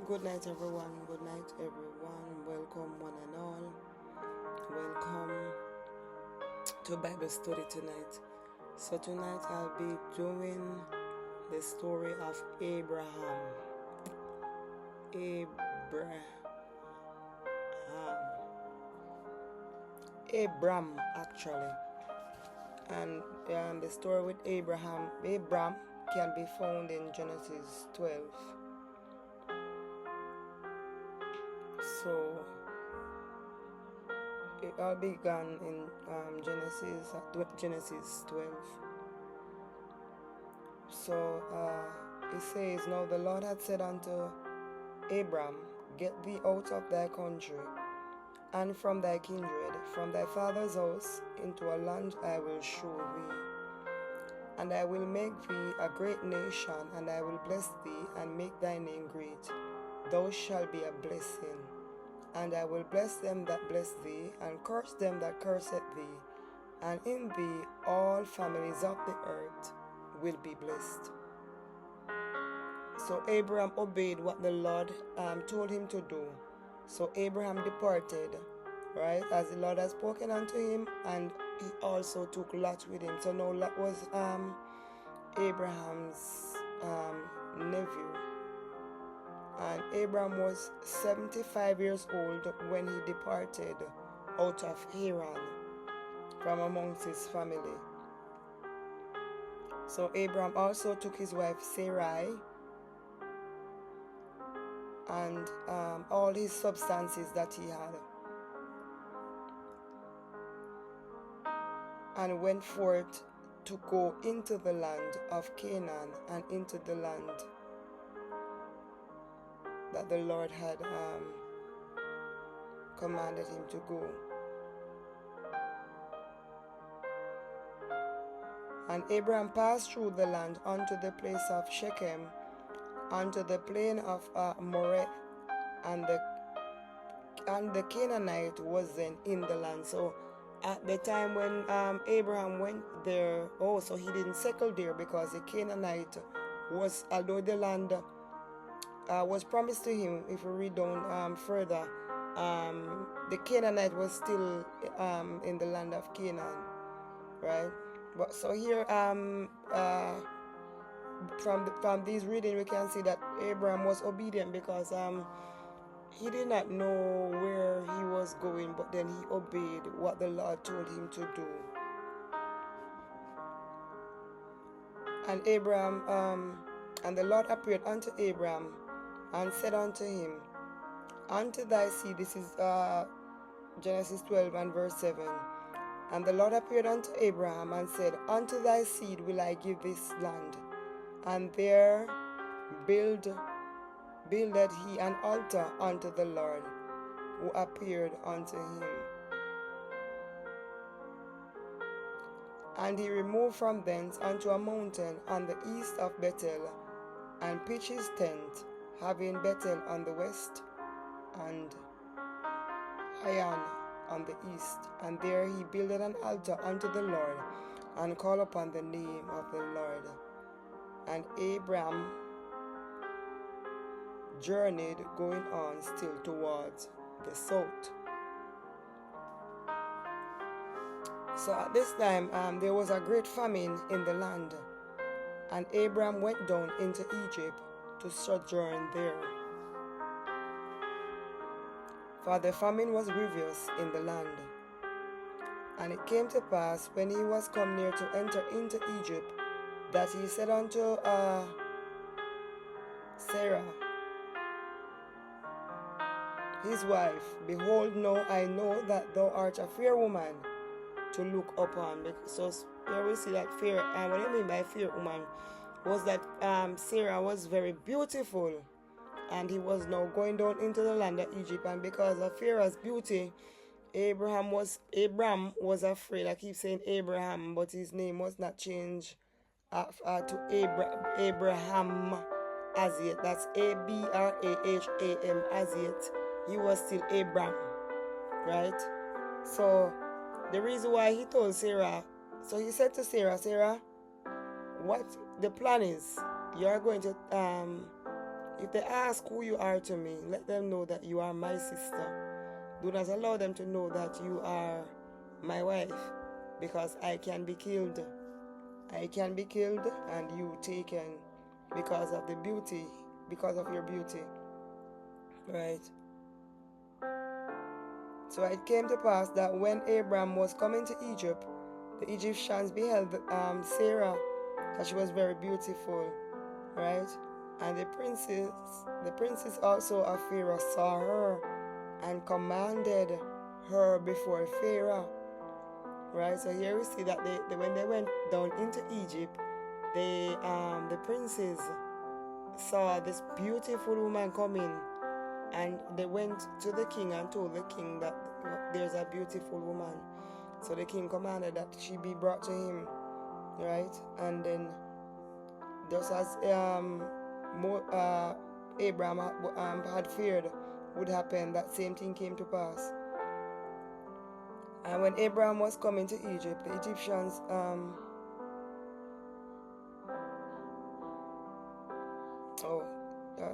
Good night, everyone. Good night, everyone. Welcome, one and all. Welcome to Bible study tonight. So, tonight I'll be doing the story of Abraham. Abram, actually. And the story with Abram can be found in Genesis 12. So it all began in Genesis 12. So it says, "Now the Lord had said unto Abram, Get thee out of thy country, and from thy kindred, from thy father's house, into a land I will show thee. And I will make thee a great nation, and I will bless thee, and make thy name great. Thou shalt be a blessing. And I will bless them that bless thee, and curse them that curseth thee. And in thee all families of the earth will be blessed." So Abraham obeyed what the Lord told him to do. So Abraham departed, right, as the Lord had spoken unto him, and he also took Lot with him. So now Lot was Abraham's nephew. And Abraham was 75 years old when he departed out of Haran from amongst his family. So Abraham also took his wife Sarai and all his substances that he had, and went forth to go into the land of Canaan, and into the land that the Lord had commanded him to go. And Abraham passed through the land unto the place of Shechem, unto the plain of Moreh, and the Canaanite was then in the land. So at the time when Abraham went there, so he didn't settle there, because the Canaanite was, although the land was promised to him, if we read down further, the Canaanite was still in the land of Canaan, right? But so here, from this reading, we can see that Abraham was obedient, because he did not know where he was going, but then he obeyed what the Lord told him to do. And the Lord appeared unto Abraham and said unto him, Unto thy seed, this is Genesis 12 and verse 7. And the Lord appeared unto Abraham and said, Unto thy seed will I give this land. And there builded he an altar unto the Lord, who appeared unto him. And he removed from thence unto a mountain on the east of Bethel, and pitched his tent, having Bethel on the west, and Ai on the east. And there he builded an altar unto the Lord, and called upon the name of the Lord. And Abram journeyed, going on still towards the south. So at this time there was a great famine in the land, and Abram went down into Egypt to sojourn there. For the famine was grievous in the land. And it came to pass, when he was come near to enter into Egypt, that he said unto Sarah, his wife, Behold, now I know that thou art a fair woman to look upon. So here we see that fair, and what I mean by fair woman was that Sarah was very beautiful, and he was now going down into the land of Egypt, and because of Sarah's beauty, Abram was afraid. I keep saying Abraham, but his name was not changed to Abraham as yet. That's Abraham as yet. He was still Abram, right? So the reason why he told Sarah, so he said to Sarah, what the plan is, you're going to If they ask who you are to me, let them know that you are my sister. Do not allow them to know that you are my wife, because I can be killed. I can be killed and you taken because of the beauty, because of your beauty. Right? So it came to pass that when Abram was coming to Egypt, the Egyptians beheld Sarah, that she was very beautiful, right? And the princes also of Pharaoh saw her and commanded her before Pharaoh, right? So here we see that when they went down into Egypt, the princes saw this beautiful woman coming, and they went to the king and told the king that there's a beautiful woman. So the king commanded that she be brought to him, right? And then just as Abram had feared would happen, that same thing came to pass. And when Abram was coming to Egypt, the Egyptians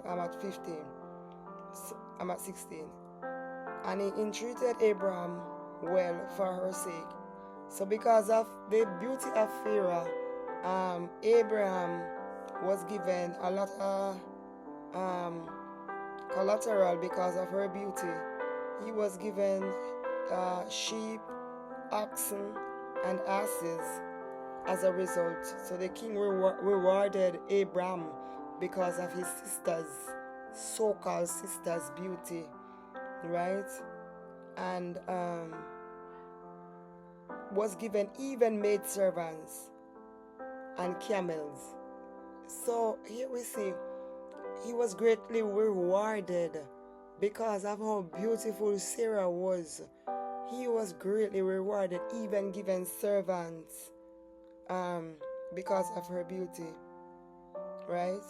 I'm at 15. I'm at 16. And he entreated Abram well for her sake. So because of the beauty of Pharaoh, Abraham was given a lot of collateral because of her beauty. He was given sheep, oxen, and asses as a result. So the king rewarded Abram because of his sister's, so-called sister's beauty, right? And was given even maidservants and camels. So here we see he was greatly rewarded because of how beautiful Sarah was. He was greatly rewarded, even given servants because of her beauty, right?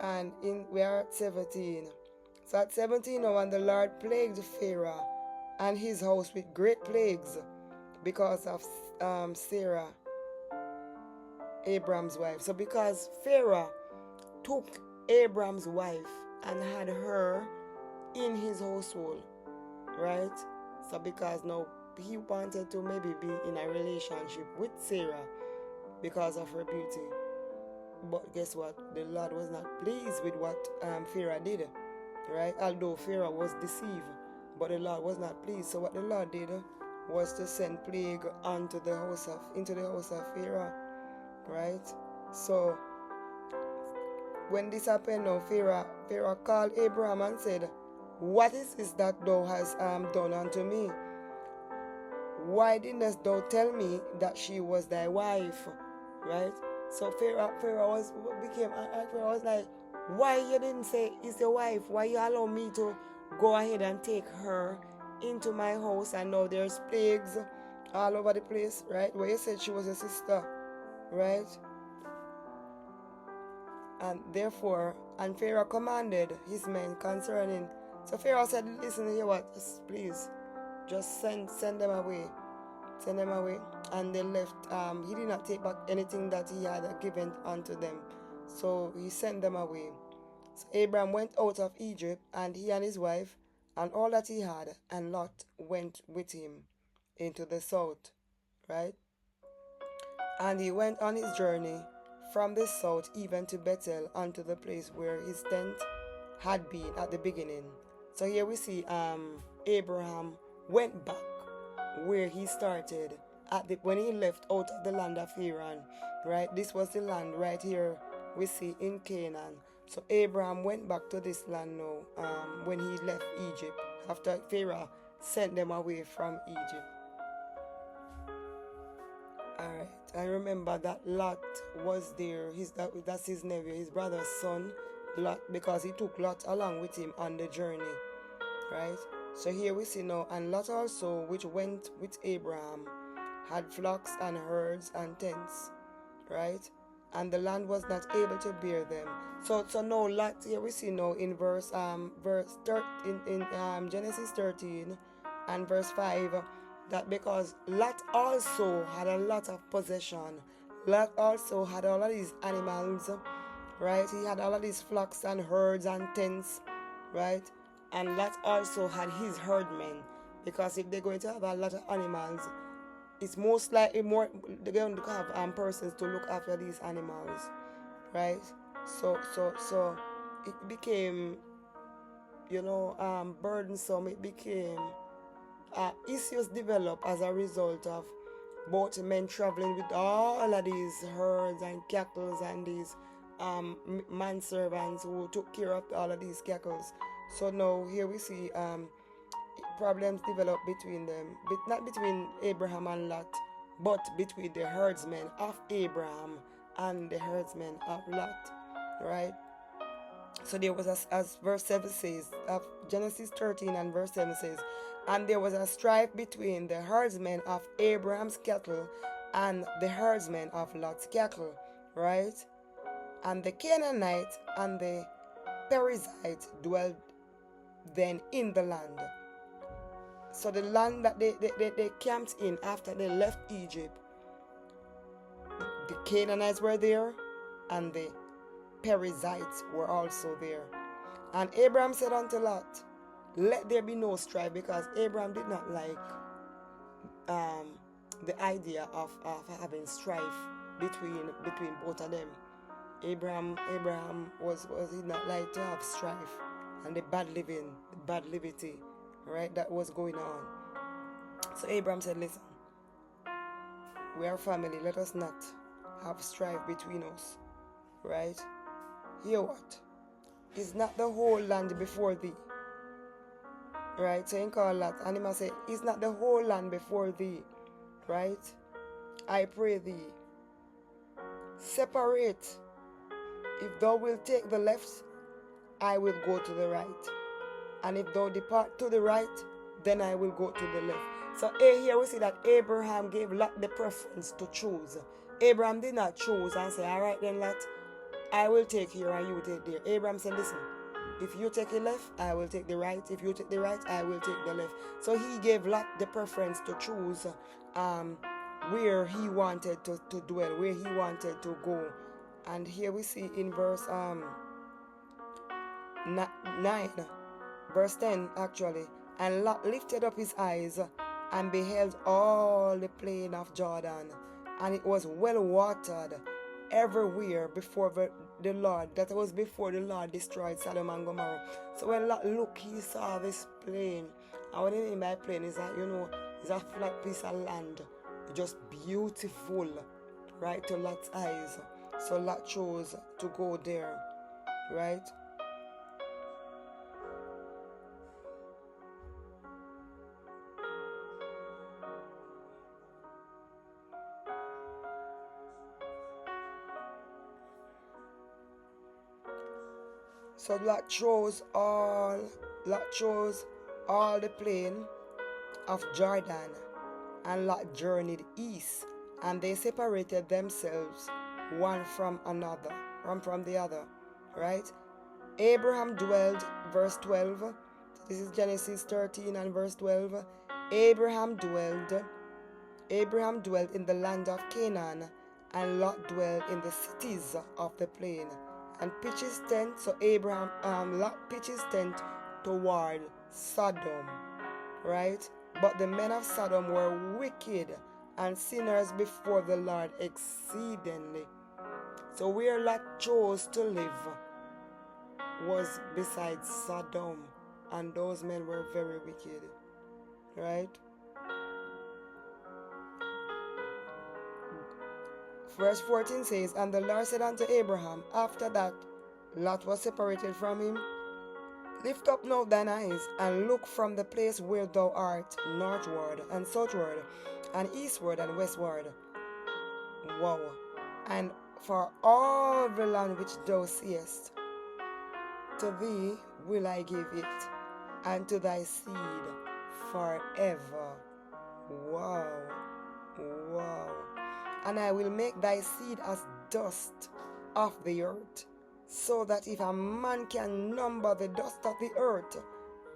And we are at 17. So at 17 now, and the Lord plagued Pharaoh and his house with great plagues because of Sarah, Abram's wife. So because Pharaoh took Abram's wife and had her in his household, right? So because now he wanted to maybe be in a relationship with Sarah because of her beauty. But guess what? The Lord was not pleased with what Pharaoh did, right? Although Pharaoh was deceived, but the Lord was not pleased. So what the Lord did was to send plague into the house of Pharaoh, right? So when this happened, now Pharaoh called Abram and said, "What is this that thou hast done unto me? Why didn't thou tell me that she was thy wife?" Right? So Pharaoh was like, "Why you didn't say it's your wife? Why you allow me to go ahead and take her into my house, and now there's plagues all over the place, right? Where you said she was your sister, right?" And therefore, and Pharaoh commanded his men concerning. So Pharaoh said, "Listen here, what? Please, just send them away. Send them away." And they left. He did not take back anything that he had given unto them. So he sent them away. So Abram went out of Egypt, and he and his wife, and all that he had, and Lot went with him into the south, right? And he went on his journey from the south even to Bethel, unto the place where his tent had been at the beginning. So here we see Abraham went back where he started when he left out of the land of Haran, right? This was the land right here we see in Canaan. So Abraham went back to this land now when he left Egypt after Pharaoh sent them away from Egypt. Alright, and remember that Lot was there. That's his nephew, his brother's son, Lot, because he took Lot along with him on the journey, right? So here we see now, and Lot also, which went with Abraham, had flocks and herds and tents, right? And the land was not able to bear them. So now Lot, here we see now in in Genesis 13 and verse 5, that because Lot also had a lot of possession, Lot also had all of these animals, right? He had all of these flocks and herds and tents, right? And Lot also had his herdmen, because if they're going to have a lot of animals, it's most likely more they're going to have persons to look after these animals, right? So it became, burdensome. It became issues developed as a result of both men traveling with all of these herds and cattle and these manservants who took care of all of these cattle. So now here we see problems develop between them, not between Abraham and Lot, but between the herdsmen of Abraham and the herdsmen of Lot, right? So there was, as verse 7 says, of Genesis 13 and verse 7 says, and there was a strife between the herdsmen of Abraham's cattle and the herdsmen of Lot's cattle, right? And the Canaanite and the Perizzite dwelled then in the land. So the land that they camped in after they left Egypt, the Canaanites were there and the Perizzites were also there. And Abram said unto Lot, let there be no strife, because Abram did not like the idea of having strife between both of them. Abraham was he not like to have strife and the bad living, the bad liberty, right, that was going on. So Abraham said, listen, we are family, let us not have strife between us, right? Hear what? Is not the whole land before thee? Right? So you call that, and he must say, is not the whole land before thee? Right? I pray thee, separate. If thou wilt take the left, I will go to the right. And if thou depart to the right, then I will go to the left. So here we see that Abraham gave Lot the preference to choose. Abraham did not choose and say, all right then, Lot, I will take here and you take there. Abraham said, listen, if you take the left, I will take the right. If you take the right, I will take the left. So he gave Lot the preference to choose where he wanted to dwell, where he wanted to go. And here we see in verse 9, verse 10 actually, and Lot lifted up his eyes and beheld all the plain of Jordan, and it was well watered everywhere before the Lord. That was before the Lord destroyed Sodom and Gomorrah. So when Lot looked, he saw this plain. And what I mean by plain is that, it's a flat piece of land, just beautiful, right, to Lot's eyes. So Lot chose to go there, right? So Lot chose all the plain of Jordan, and Lot journeyed east, and they separated themselves one from another, one from the other, right? Abraham dwelled, verse 12. This is Genesis 13 and verse 12. Abraham dwelled in the land of Canaan, and Lot dwelled in the cities of the plain, and pitched his tent. So Lot pitched his tent toward Sodom, right? But the men of Sodom were wicked and sinners before the Lord exceedingly. So where Lot chose to live was beside Sodom, and those men were very wicked, right? Verse 14 says, and the Lord said unto Abraham, after that Lot was separated from him, lift up now thine eyes, and look from the place where thou art, northward and southward, and eastward and westward. Wow. And for all the land which thou seest, to thee will I give it, and to thy seed forever. Wow. Wow. And I will make thy seed as dust of the earth, so that if a man can number the dust of the earth,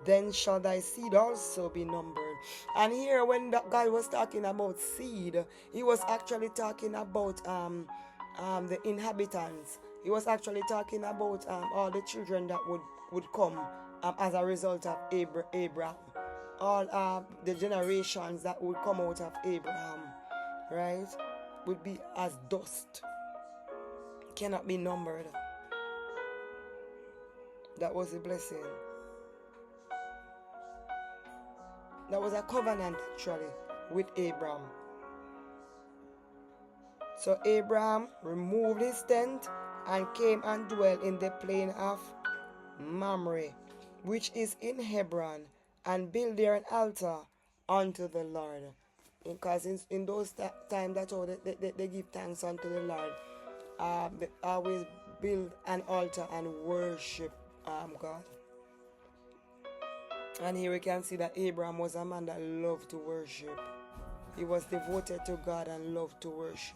then shall thy seed also be numbered. And here when God was talking about seed, he was actually talking about the inhabitants. He was actually talking about all the children that would come as a result of Abraham. All the generations that would come out of Abraham, right, would be as dust, cannot be numbered. That was a blessing. That was a covenant actually with Abram. So Abraham removed his tent and came and dwelt in the plain of Mamre, which is in Hebron, and built there an altar unto the Lord. Because in those times that's how they give thanks unto the Lord. They always build an altar and worship God. And here we can see that Abraham was a man that loved to worship. He was devoted to God and loved to worship.